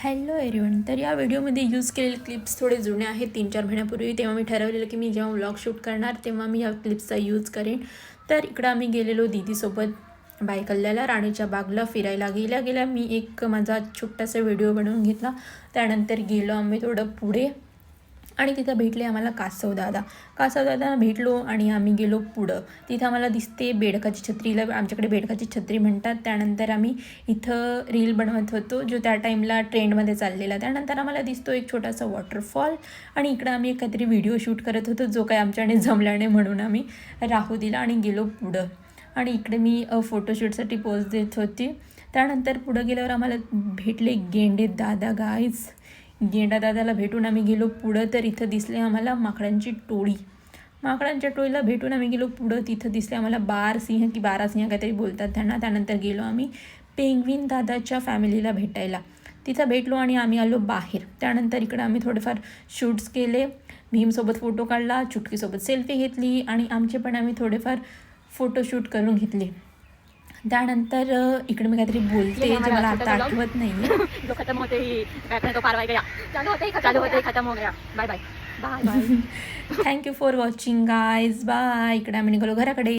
Hello everyone. तर या व्हिडिओमध्ये यूज केलेले क्लिप्स थोडे जुने आहेत 3-4 महिन्यापूर्वी. तेव्हा मी ठरवलेलं की मी जेव्हा व्लॉग शूट करणार तेव्हा मी या क्लिप्सचा यूज करेन. तर इकडं आम्ही गेलेलो दीदीसोबत बायकल्ल्याला राणीच्या बागला फिरायला. गेल्या मी एक माझा छोटासा व्हिडिओ बनवून घेतला. त्यानंतर गेलो आम्ही थोडं पुढे आणि तिथं भेटले आम्हाला कासवदादा भेटलो आणि आम्ही गेलो पुढं. तिथं आम्हाला दिसते बेडकाची छत्रीला, आमच्याकडे बेडकाची छत्री म्हणतात. त्यानंतर आम्ही इथं रील बनवत होतो जो त्या टाईमला ट्रेंडमध्ये चाललेला. त्यानंतर आम्हाला दिसतो एक छोटासा वॉटरफॉल आणि इकडं आम्ही काहीतरी व्हिडिओ शूट करत होतो जो काय आमच्याने जमला नाही म्हणून आम्ही राहू दिला आणि गेलो पुढं. आणि इकडे मी फोटोशूटसाठी पोज देत होती. त्यानंतर पुढं गेल्यावर आम्हाला भेटले गेंडे दादा गाईज. गेंडा दादाला भेटून आम्ही गेलो पुढं. तर इथं दिसले आम्हाला माकडांची टोळी. माकडांच्या टोळीला भेटून आम्ही गेलो पुढं. तिथं दिसले आम्हाला बारसिंह की बारासिंह काहीतरी बोलतात त्यांना. त्यानंतर गेलो आम्ही पेंग्विन दादाच्या फॅमिलीला भेटायला. तिथं भेटलो आणि आम्ही आलो बाहेर. त्यानंतर इकडं आम्ही थोडेफार शूट्स केले. भीमसोबत फोटो काढला, चुटकीसोबत सेल्फी घेतली आणि आमचे पण आम्ही थोडेफार फोटोशूट करून घेतले. त्यानंतर इकडे मी काहीतरी बोलते जे मला आता आठवत नाही. जो खत्म होते ही तो पार गया, चालू होते ही खत्म हो गया. Bye bye bye bye. Thank you for watching guys. Bye. इकडे आम्ही निघालो घराकडे.